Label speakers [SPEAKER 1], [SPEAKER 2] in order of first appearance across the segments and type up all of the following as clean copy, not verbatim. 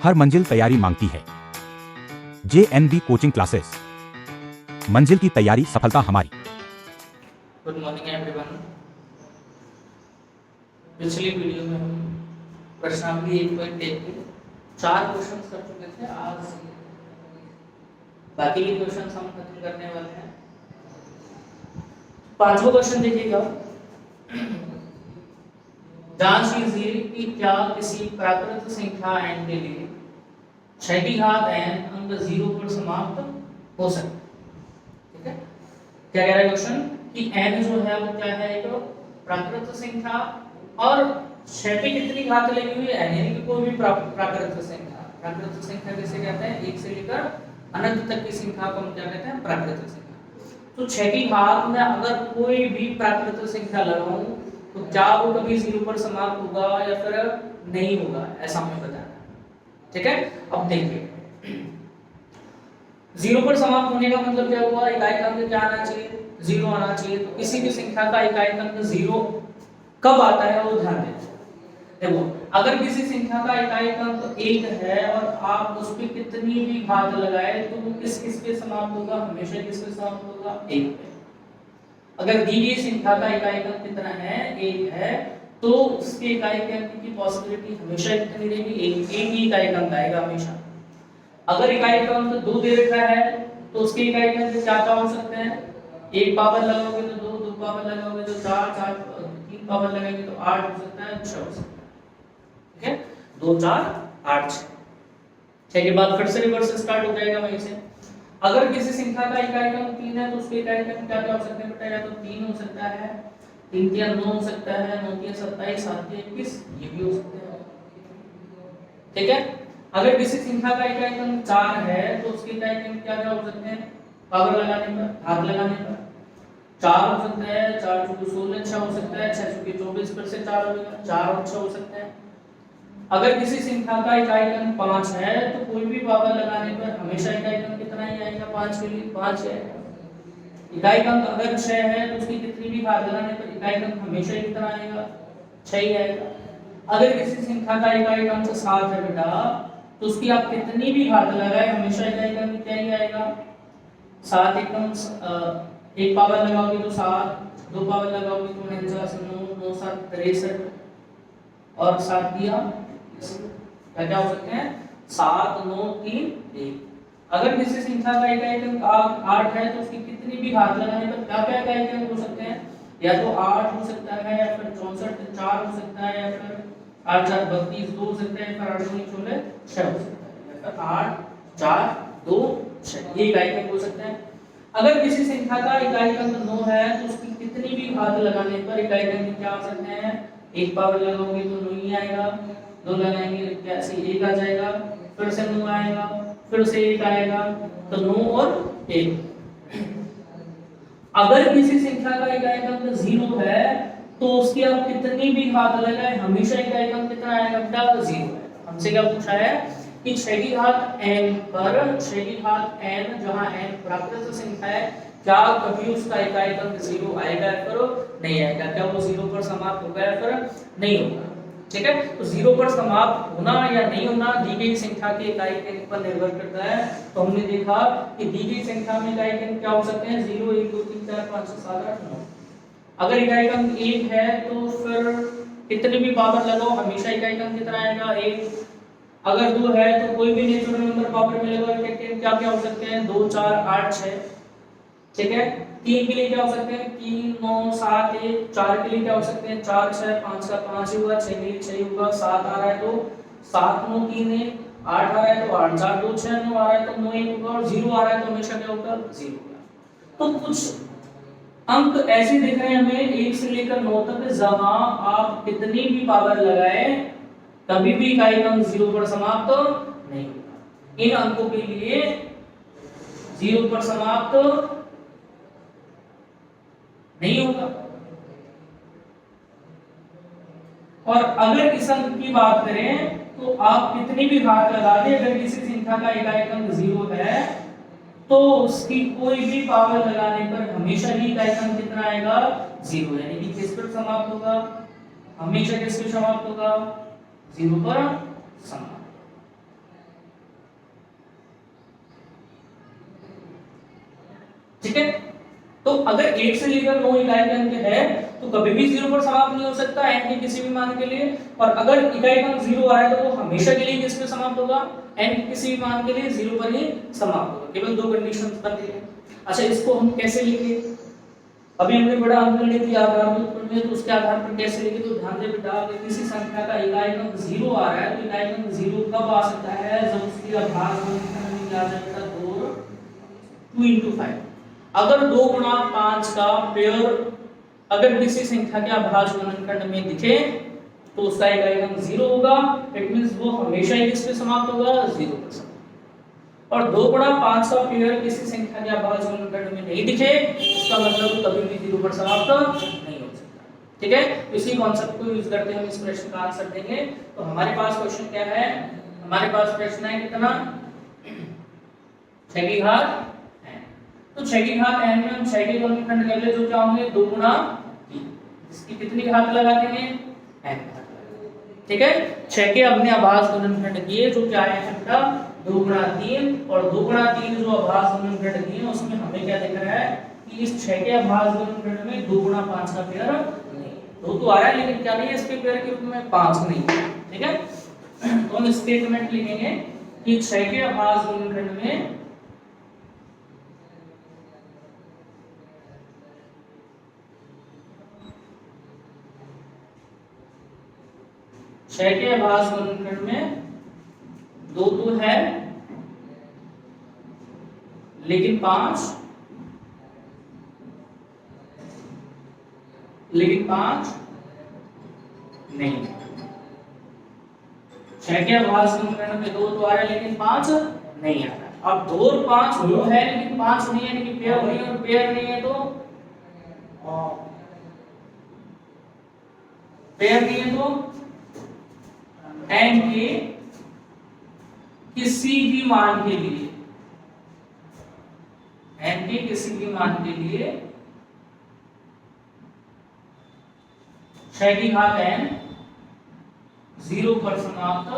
[SPEAKER 1] हर मंजिल तैयारी मांगती है। JNB कोचिंग क्लासेस, मंजिल की तैयारी, सफलता हमारी।
[SPEAKER 2] Good morning everyone. पिछली वीडियो में हम प्रश्नावली 1.1 के 4 क्वेश्चन कर चुके थे। आज बाकी के क्वेश्चन हम खत्म करने वाले हैं। 5वां क्वेश्चन देखिएगा। जांच कीजिए कि क्या किसी प्राकृत संख्या n के लिए छठी घात n अंक 0 पर समाप्त हो सकता है। ठीक है, क्या कह रहा है क्वेश्चन कि n जो है वो क्या है, एक प्राकृत संख्या और छठी कितनी घात लगी हुई है n, यानी कि कोई भी प्राकृत संख्या। प्राकृत संख्या किसे कहते हैं? 1 से लेकर अनंत तक की संख्या को हम क्या कहते हैं? प्राकृत संख्या। तो छठी घात में अगर कोई भी प्राकृत संख्या लगाऊं तो क्या वो कभी 0 पर समाप्त होगा या फिर नहीं होगा, ऐसा हमें बताना है। ठीक है, अब देखिए 0 पर समाप्त होने का मतलब क्या हुआ? इकाई अंक क्या आना चाहिए? 0 आना चाहिए। तो किसी भी संख्या का इकाई अंक 0 कब आता है वो ध्यान दें। देखो, अगर किसी संख्या का इकाई अंक 1 है और आप उस पे कितनी भी घात लगाए तो वो किस पे समाप्त होगा? हमेशा किस पे समाप्त होगा? 1 पे। अगर दी गई संख्या का इकाई अंक कितना है? 1 है, तो उसके इकाई अंक की पॉसिबिलिटी हमेशा कितनी रहेगी? 1 ही इकाई अंक आएगा हमेशा। अगर इकाई अंक 2 दे रखा है तो उसके इकाई अंक क्या हो सकते हैं? 1 पावर लगाओगे तो 2, 2 पावर लगाओगे तो 4, 3 पावर लगाएंगे तो 8 हो सकता है, 6 हो सकता है। ठीक है, 2, 4, 8, 6। 6 के बाद फिर से रिवर्स स्टार्ट हो जाएगा वहीं से। अगर किसी संख्या का इकाई अंक 3 है तो उसके इकाई अंक क्या हो सकते हैं बेटा? या तो 3 हो सकता है, 3 या 9 हो सकता है, 9 या 27, 7 या 21, ये भी हो सकते हैं। ठीक है, अगर किसी संख्या का इकाई अंक 4 है तो उसके इकाई अंक क्या हो सकते हैं? पावर लगाने पर, घात लगाने पर 4 हो सकता है, 4 × 16, 6 हो सकता है, 6 × 24 फिर से 4 हो जाएगा, 4 और 6 हो सकता है। अगर किसी संख्या का इकाई अंक 5 है तो कोई भी पावर लगाने पर हमेशा इकाई अंक कितना ही आएगा? 5 के लिए 5 है। इकाई अंक अगर 6 है तो उसकी कितनी भी घात लगाने पर इकाई अंक हमेशा ही कितना आएगा? 6 ही आएगा। अगर किसी संख्या का इकाई अंक 7 है बेटा तो उसकी आप कितनी भी घात लगाए हमेशा इकाई अंक क्या ही आएगा? 7 एकम 1 पावर लगाओगे तो 7, 2 पावर लगाओगे तो 49, 9, 9 7 63 और 7 दिया क्या हो सकते हैं? 7, 9, 3, 1। अगर किसी संख्या का इकाई अंक 8 है तो उसकी कितनी भी घात लगाने पर क्या इकाई अंक हो सकते हैं? या तो 8 हो सकता है, या फिर 64 4 हो सकता है, या फिर 8 4 32 2 हो सकता है, फिर 8 2 16 6 हो सकता है, या फिर 8 4 2 6 ये इकाई अंक हो सकते हैं। अगर किसी संख्या का इकाई अंक 9 है तो उसकी कितनी भी घात लगाने पर इकाई अंक क्या हो सकते हैं? 1 पावर लगाओगे तो 9 ही आएगा, 2 लगाएंगे कैसे 1 आ जाएगा, फिर से 9 आएगा, फिर से 1 आएगा, तो 9 और 1। अगर किसी संख्या का इकाई अंक 0 है तो उसकी आप कितनी भी घात लगाए हमेशा इकाई अंक कितना आएगा बेटा? 0 है। हमसे क्या पूछा है कि छठी घात n पर, छठी घात n जहां n प्राकृत संख्या है, क्या कभी उसका इकाई अंक 0 आएगा या फिर नहीं आएगा? क्या वो 0 पर समाप्त होगा या फिर नहीं होगा? ठीक है, तो 0 पर समाप्त होना या नहीं होना दी गई संख्या के इकाई अंक पर निर्भर करता है। तो हमने देखा कि दी गई संख्या में इकाई अंक क्या हो सकते हैं? 0, 1, 2, 3, 4, 5, 6, 7, 8, 9। अगर इकाई अंक 1 है तो फिर कितनी भी पावर लगाओ हमेशा इकाई अंक कितना आएगा? 1। अगर 2 है तो कोई भी नेचुरल नंबर पावर में लगाओ इकाई अंक क्या हो सकते हैं? 2, 4, 8, 6। ठीक है, 3 के लिए क्या हो सकते हैं? 3, 9, 7, 1। 4 के लिए क्या हो सकते हैं? 4, 6, 5 का 5 ही होगा, 6 के लिए 6 होगा, 7 आ रहा है तो 7, 9, 3, 1, 8 आ रहा है तो 8, 4, 2, 6, 9 आ रहा है तो 9 1 होगा, और 0 आ रहा है तो हमेशा क्या होगा? 0 होगा। तो कुछ अंक ऐसे दिख रहे हैं हमें 1 से लेकर 9 तक जहां आप कितनी भी पावर लगाए कभी भी इकाई अंक 0 पर समाप्त नहीं होगा। इन अंकों के लिए 0 पर समाप्त नहीं होगा। और अगर इस अंक की बात करें तो आप कितनी भी घात लगा दें, अगर किसी संख्या का इकाई अंक 0 है तो उसकी कोई भी पावर लगाने पर हमेशा ही इकाई अंक कितना आएगा? 0, यानी कि किस पर समाप्त होगा? हमेशा किस पर समाप्त होगा? 0 पर समाप्त। ठीक है। तो अगर एक से लेकर 9 इकाई के अंक है तो कभी भी 0 पर समाप्त नहीं हो सकता n के किसी भी मान के लिए, और अगर इकाई का अंक 0 आया तो वो हमेशा के लिए किस पे समाप्त होगा, n के किसी भी मान के लिए 0 पर ही समाप्त होगा। केवल दो कंडीशंस बनती है। अच्छा, इसको हम कैसे लिखेंगे? अभी हमने बड़ा अंकगणित की आधारभूत प्रमेय, तो उसके आधार पर कैसे लिखे? तो ध्यान दे बेटा, अगर किसी संख्या का इकाई का अंक 0 आ रहा है तो इकाई का अंक 0 कब आ सकता है? जब उसकी आधार गुणनखंड में आ जाएगा 2 into 5। अगर 2 गुणा 5 का पेयर अगर किसी संख्या के अभाज्य गुणनखंड में दिखे तो उसका इकाई का अंक 0 होगा। इट मींस वो हमेशा ही किस पे समाप्त होगा? 0 पर समाप्त। और 2 गुणा 5 का पेयर किसी संख्या के अभाज्य गुणनखंड में नहीं दिखे, इसका मतलब कभी भी 0 पर समाप्त नहीं हो सकता। ठीक है, इसी कॉन्सेप्ट को यूज करते हम इस प्रश्न का आंसर देंगे। तो हमारे पास क्वेश्चन क्या है? हमारे पास प्रश्न है कितना? 6 की घात n। तो 6 की घात n में हम 6 के गुणनखंड कर ले, जो क्या होंगे? 2 गुणा 3। इसकी कितनी घात लगा देंगे? n घात। ठीक है, 6 के हमने अभाज्य गुणनखंड किए, जो क्या है बेटा? 2 गुणा 3। और 2 गुणा 3 जो अभाज्य गुणनखंड दिए उसमें हमें क्या दिख रहा है कि इस 6 के अभाज्य गुणनखंड में 2 गुणा 5 का पेयर नहीं है। 2 तो आ रहा है लेकिन क्या नहीं है इसके पेयर के रूप में? 5 नहीं है। ठीक है, तो हम स्टेटमेंट लिखेंगे कि 6 के अभाज्य गुणनखंड में के अभाज्य गुणनखंड में 2 तो है लेकिन 5 नहीं। 6 के अभाज्य गुणनखंड में 2 तो आ रहा है लेकिन 5 नहीं आ रहा। अब 2 और 5 हो है लेकिन 5 नहीं है, यानी कि पेयर नहीं है, और पेयर नहीं है तो n के किसी भी मान के लिए n के किसी भी मान के लिए 6 की घात n 0 पर समाप्त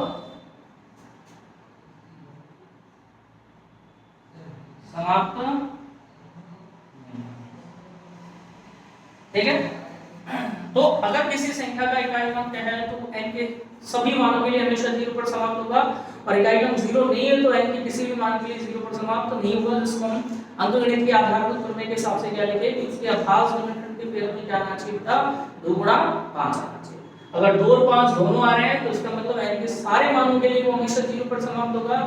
[SPEAKER 2] ठीक है। तो अगर किसी संख्या का इकाई अंक है तो n के सभी मानों के लिए हमेशा 0 पर समाप्त होगा, और इकाई अंक 0 नहीं है तो n के किसी भी मान के लिए 0 पर समाप्त नहीं होगा। जिसको हम अंकगणित के आधारभूत प्रमेय के हिसाब से क्या लिखे कि उसके अभाज्य गुणनखंड के पेयर में क्या आना चाहिए था? 2 गुणा 5 आना चाहिए। अगर 2 और 5 दोनों आ रहे हैं तो इसका मतलब n के सारे मानों के लिए वो हमेशा 0 पर समाप्त होगा,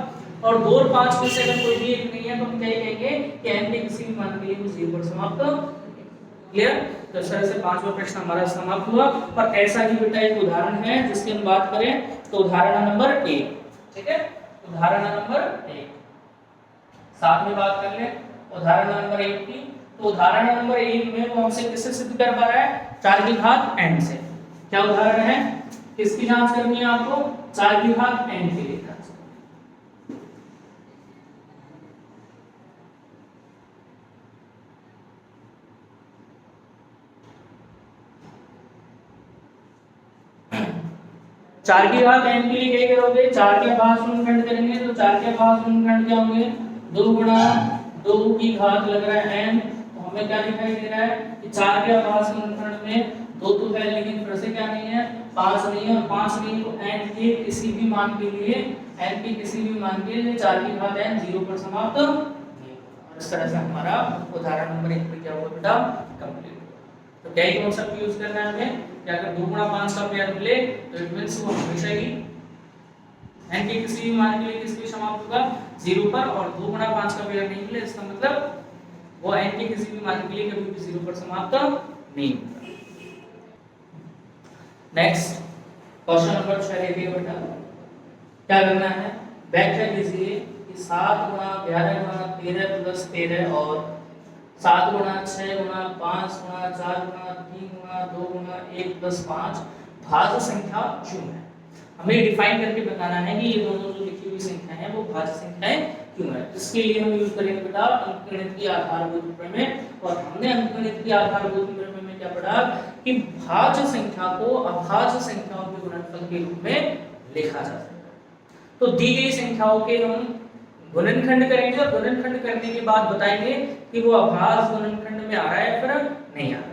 [SPEAKER 2] और 2 और 5 में से अगर कोई भी एक नहीं है तो हम क्या कहेंगे कि n के किसी भी मान के लिए वो 0 पर समाप्त। क्लियर? तो इस तरह से 5वां प्रश्न हमारा समाप्त हुआ। और ऐसा ही बेटा एक उदाहरण है जिसकी हम बात करें तो उदाहरण नंबर 1। ठीक है, उदाहरण नंबर 1 साथ में बात कर ले उदाहरण नंबर 1 की। तो उदाहरण नंबर 1 में वो हमसे किससे सिद्ध कर पा रहा है? 4 की घात n से। क्या उदाहरण है? किसकी जांच करनी है आपको? 4 की घात n के लिए। 4 की घात n के लिए क्या करोगे? 4 के अभाज्य गुणनखंड करेंगे तो 4 के अभाज्य गुणनखंड क्या होंगे? 2 गुणा 2 की घात लग रहा है n। तो हमें क्या दिखाई दे रहा है कि 4 के अभाज्य गुणनखंड में 2 तो है लेकिन फिर से क्या नहीं है? 5 नहीं है, और 5 नहीं तो n के किसी भी मान के लिए 4 की घात n 0 पर समाप्त नहीं होगा। और इस तरह से हमारा उदाहरण नंबर 1 पे क्या हुआ बेटा? कंप्लीट। तो क्या ही कॉन्सेप्ट यूज करना है हमें कि अगर 2 गुणा 5 का पेयर मिले तो इट मींस वो हमेशा ही n के किसी भी मान के लिए किस पे समाप्त होगा? 0 पर। और 2 गुणा 5 का पेयर नहीं मिले इसका मतलब वो n के किसी भी मान के लिए कभी भी 0 पर समाप्त नहीं होगा। नेक्स्ट क्वेश्चन नंबर 6 देखिए बेटा, क्या करना है? व्याख्या कीजिए कि 7 गुणा 11 गुणा 13 प्लस 13 और 7 गुणा 6 गुणा 5 गुणा 4 गुणा 3 गुणा 2 गुणा 1 प्लस 5 भाज्य संख्या क्यों है? हमें डिफाइन करके बताना है कि ये दोनों जो लिखी हुई संख्या है वो भाज्य संख्याएं क्यों है। इसके लिए हम यूज करेंगे बेटा अंकगणित की आधारभूत प्रमेय। और हमने अंकगणित की आधारभूत प्रमेय में क्या पढ़ा कि भाज्य संख्या को अभाज्य संख्याओं के गुणनफल के रूप में लिखा जा सकता है। तो दी गई संख्याओं के हम गुणनखंड करेंगे और गुणनखंड करने के बाद बताएंगे कि वो अभाज्य गुणनखंड में आ रहा है फिर नहीं आ रहा।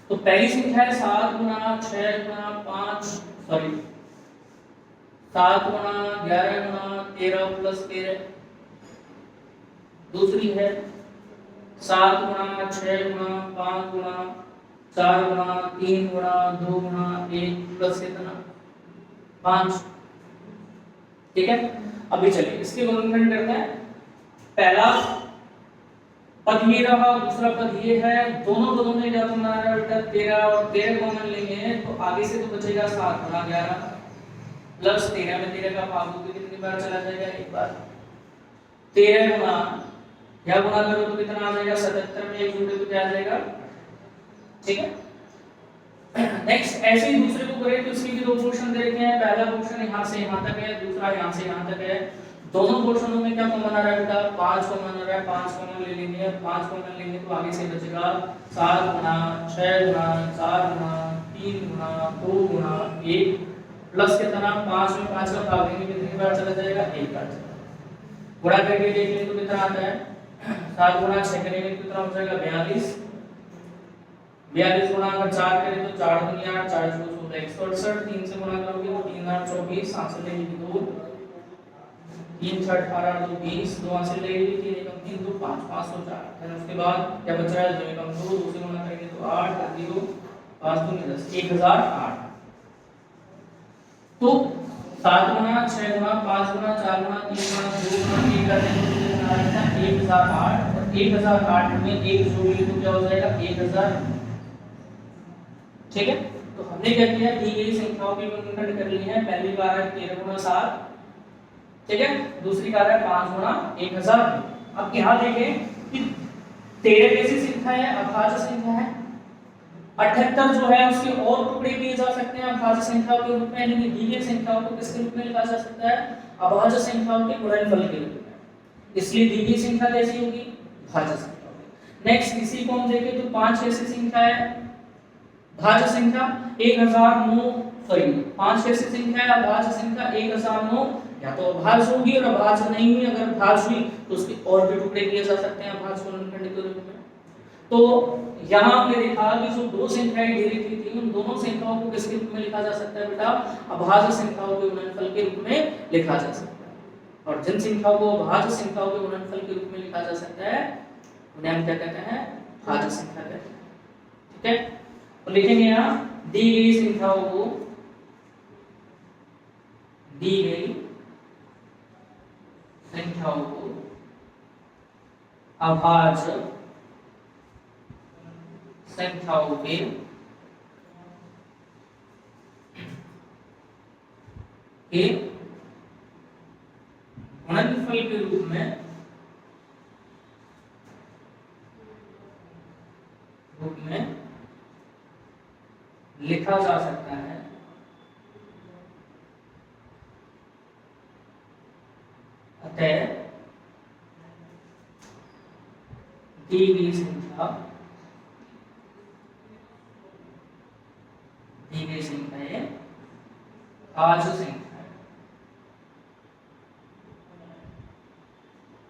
[SPEAKER 2] तो पहली संख्या है 7 गुना 6 गुना 5 सॉरी 7 गुना 11 गुना 13 प्लस 13। दूसरी है 7 गुना 6 गुना 5 गुना 4 गुना 3 गुना 2 गुना 1 प्लस कितना 5। ठीक है, अभी चलिए इसके गुणनखंड करते हैं। पहला पद ये रहा, दूसरा पद ये है, दोनों में क्या तुम बनाना बेटा 13 और 13 कॉमन लेंगे तो आगे से तो बचेगा 7 गुना 11 प्लस 13 में 13 का भाग दो कितनी बार चला जाएगा, एक बार। 13 गुना या गुना करो तो कितना आ जाएगा 77 में एक जोड़े तो क्या आ जाएगा। ठीक है, नेक्स्ट ऐसे ही दूसरे को करें तो इसके भी दो पोर्शन दे रखे हैं। पहला पोर्शन यहां से यहां तक है, दूसरा यहां से यहां तक है। दोनों पोर्शनों में क्या कॉमन आ रहा है बेटा 5 कॉमन आ रहा है। 5 कॉमन ले लेंगे, 5 कॉमन लेंगे तो आगे से बचेगा 7 गुना 6 गुना 4 गुना 3 गुना 2 गुना 1 प्लस कितना 5 में 5 का भाग देंगे कितनी बार चला जाएगा, एक बार चला। गुणा करके देख लें तो कितना आता है 7 गुना 6 करेंगे तो कितना हो जाएगा 42। 42 गुना अगर 4 करें तो 4 दूनी 8 4 2 16 168। 3 से गुणा करोगे तो 3 8 24 7 से लेंगे 2 3 6 18 2 20 2 से लेंगे 3 1 3 2 5 504। फिर उसके बाद क्या बच रहा है 2 1 2 2 से गुणा करेंगे तो 8 0 5 2 10 1008। तो 7 गुना 6 गुना 5 गुना 4 गुना 3 गुना 2 गुना 1 करते हैं तो कितना आ जाता है 1008। और 1008 में 1 जोड़ लें तो क्या हो जाएगा 1000। ठीक है, तो हमने क्या किया दी गई संख्याओं के गुणनखंड कर लिए हैं। पहली बार है 13 गुना 7, ठीक है, दूसरी बार है 5 गुना 1000। अब यहाँ देखें कि 13 कैसी संख्या है, अभाज्य संख्या है। 78 जो है उसके और टुकड़े किए जा सकते हैं अभाज्य संख्याओं के रूप में, यानी दी गई संख्याओं को किसके रूप में लिखा जा सकता है, अभाज्य संख्याओं के गुणनफल के रूप में। इसलिए दी गई संख्या कैसी होगी, भाज्य संख्या होगी। नेक्स्ट इसी को हम देखें तो 5 कैसी संख्या है, भाज्य संख्या 1009 सॉरी 5 कैसी संख्या है, अभाज्य संख्या 1009। या तो अभाज्य होगी और अभाज्य नहीं हुई, अगर भाज्य हुई तो उसके और भी टुकड़े किए जा सकते हैं अभाज्य गुणनखंड के रूप में। तो यहाँ हमने देखा कि जो दो संख्याएं दे रखी थी उन दोनों संख्याओं को किसके रूप में लिखा जा सकता है बेटा, अभाज्य संख्याओं के गुणनफल के रूप में लिखा जा सकता है। और जिन संख्याओं को अभाज्य संख्याओं के गुणनफल के रूप में लिखा जा सकता है उन्हें हम क्या कहते हैं, भाज्य संख्या कहते हैं। ठीक है, तो लिखेंगे यहाँ दी गई संख्याओं को, दी गई संख्याओं को अभाज्य संख्याओं के गुणनफल के रूप में लिखा जा सकता है। अतः दी गई संख्या है भाज्य संख्या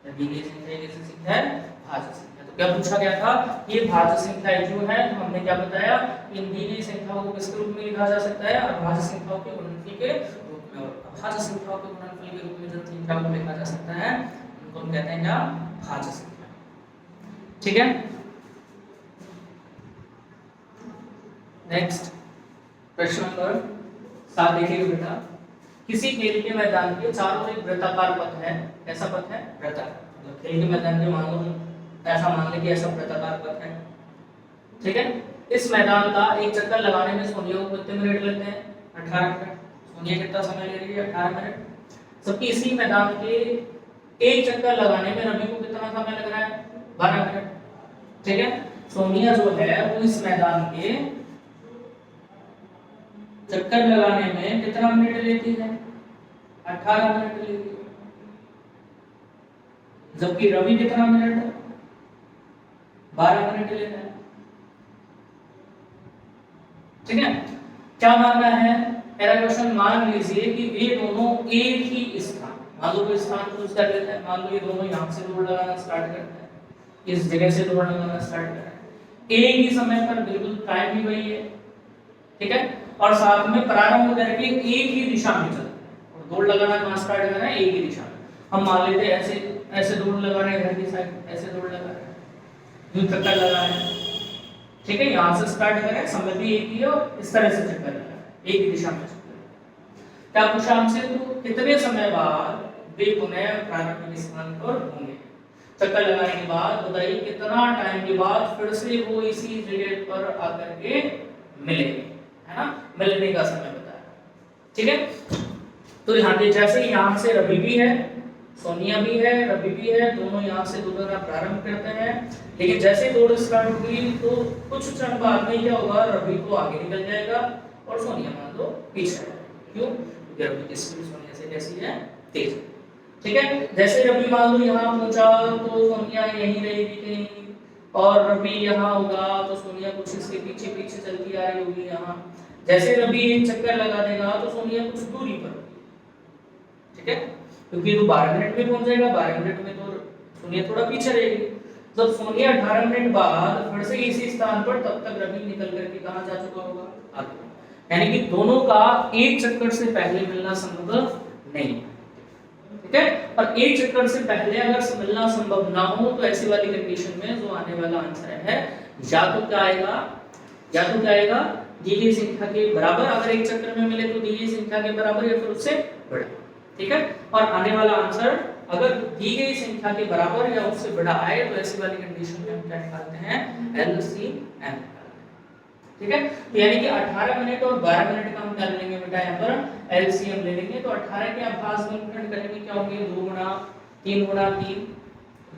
[SPEAKER 2] है। दी गई संख्या कैसी संख्या है, भाज्य संख्या। तो क्या पूछा गया था, ये भाज्य संख्या जो है तो हमने क्या बताया, इन दी गई संख्याओं को किसके रूप में लिखा जा सकता है, अभाज्य संख्याओं के गुणनफल के रूप में। और अभाज्य संख्याओं के गुणनफल के रूप में जिन संख्याओं को लिखा जा सकता है उनको हम कहते हैं क्या, भाज्य संख्या। ठीक है, नेक्स्ट प्रश्न नंबर 7 देखिए बेटा। किसी खेल के मैदान के चारों ओर एक वृत्ताकार पथ है। कैसा पथ है, वृत्ताकार। मतलब खेल के मैदान के मान लो ऐसा मान ले कि ऐसा वृत्ताकार पथ है। ठीक है, इस मैदान का एक चक्कर लगाने में सोनिया को कितने मिनट लगते हैं, 18 मिनट। सोनिया कितना समय ले रही है, 18 मिनट। जबकि इसी मैदान के एक चक्कर लगाने में रवि को कितना समय लग रहा है, 12 मिनट। ठीक है, सोनिया जो है वो इस मैदान के चक्कर लगाने में कितना मिनट लेती है, 18 मिनट लेती है। जबकि रवि कितना मिनट, 12 मिनट लेता है। ठीक है, क्या मानना है मेरा क्वेश्चन मान लीजिए कि वे दोनों एक ही स्थान, मान लो कोई स्थान चूज कर लेते हैं, मान लो ये दोनों यहाँ से दौड़ लगाना स्टार्ट करते हैं, इस जगह से दौड़ लगाना स्टार्ट कर रहे हैं, एक ही समय पर, बिल्कुल टाइम भी वही है, ठीक है, और साथ में प्रारंभ करके एक ही दिशा में चलते हैं, और दौड़ लगाना कहाँ स्टार्ट कर रहे हैं, एक ही दिशा में। हम मान लेते हैं ऐसे ऐसे दौड़ लगा रहे हैं इधर की साइड, ऐसे दौड़ लगा रहे हैं, यूं चक्कर लगा रहे हैं, ठीक है, यहाँ से स्टार्ट कर रहे हैं, समय भी एक ही है और इस तरह से चक्कर लगा रहे हैं, एक ही दिशा में चक्कर। क्या पूछा हमसे, तो कितने समय बाद वे पुनः प्रारंभिक स्थान पर होंगे, चक्कर लगाने के बाद बताइए कितना टाइम के बाद फिर से वो इसी जगह पर आकर के मिलेंगे, है ना, मिलने का समय बताया, ठीक है। तो यहाँ पे जैसे यहाँ से रवि भी है, सोनिया भी है, रवि भी है, दोनों यहाँ से दोबारा प्रारंभ करते हैं, लेकिन जैसे दौड़ स्टार्ट होगी तो कुछ क्षण बाद में क्या होगा, रवि तो आगे निकल जाएगा और सोनिया मान लो पीछे, क्यों, क्योंकि रवि की स्पीड सोनिया से कैसी है, तेज, ठीक है। जैसे रवि मान लो यहाँ पहुंचा तो सोनिया यहीं रहेगी कहीं, और रवि यहाँ होगा तो सोनिया कुछ इसके पीछे पीछे चलती आ रही होगी यहाँ। जैसे रवि एक चक्कर लगा देगा तो सोनिया कुछ दूरी पर होगी, ठीक है, क्योंकि तो 12 मिनट में पहुंच जाएगा, 12 मिनट में तो सोनिया थोड़ा पीछे रहेगी। जब सोनिया 18 मिनट बाद फिर से इसी स्थान पर, तब तक रवि निकल करके कहाँ जा चुका होगा, आगे, यानी कि दोनों का एक चक्कर से पहले मिलना संभव नहीं, ठीक है। और एक चक्कर से पहले अगर मिलना संभव ना हो तो ऐसी वाली कंडीशन में जो आने वाला आंसर है या तो क्या आएगा, या तो क्या आएगा, दी गई संख्या के बराबर, अगर एक चक्कर में मिले तो दी गई संख्या के बराबर या फिर उससे बड़ा, ठीक है। और आने वाला आंसर अगर दी गई संख्या के बराबर या उससे बड़ा आए तो ऐसी वाली कंडीशन में हम क्या निकालते हैं, LCM, ठीक है। तो यानी कि 18 मिनट और 12 मिनट का हम क्या लेंगे बेटा, यहाँ पर एलसीएम ले लेंगे। तो 18 के आप भाग गुणनखंड करेंगे क्या होंगे, 2 गुणा 3 गुणा 3,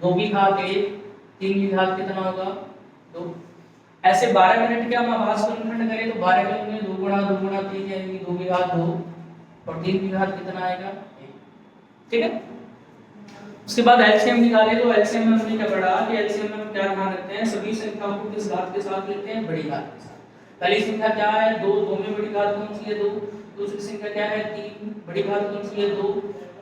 [SPEAKER 2] 2 की घात 1, 3 की घात कितना होगा 2। ऐसे 12 मिनट के हम आभास गुणनखंड करें तो 12 के होंगे 2 गुणा 3 यानी 2 की घात 2 और 3 की घात कितना आएगा 1, ठीक है। उसके बाद एलसीएम निकाले तो एलसीएम में हमने क्या पढ़ा कि एलसीएम में हम क्या ध्यान रखते हैं, सभी संख्याओं को किस घात के साथ लेते हैं, बड़ी घात के साथ। पहली संख्या क्या है 2, 2 में बड़ी घात कौन सी है 2, दूसरी संख्या क्या है 3, बड़ी घात कौन सी है 2,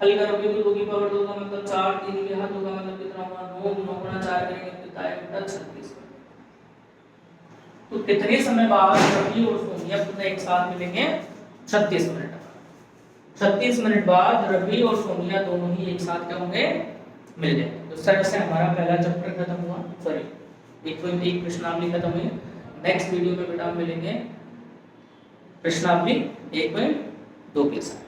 [SPEAKER 2] हल करोगे तो 2 की पावर 2 का मतलब 4, 3 की घात 2 का मतलब कितना होगा 9, 9 गुणा 4 करेंगे कितना आएगा 36। तो कितने समय बाद रवि और सोनिया पुनः एक साथ मिलेंगे, 36 मिनट। 36 मिनट बाद रवि और सोनिया दोनों ही एक साथ क्या होंगे, मिल जाएंगे। तो इस तरह से हमारा पहला चैप्टर खत्म हुआ, सॉरी 1.1 प्रश्नावली खत्म हुई। नेक्स्ट वीडियो में बेटा हम मिलेंगे प्रश्नावली 1.2 के साथ।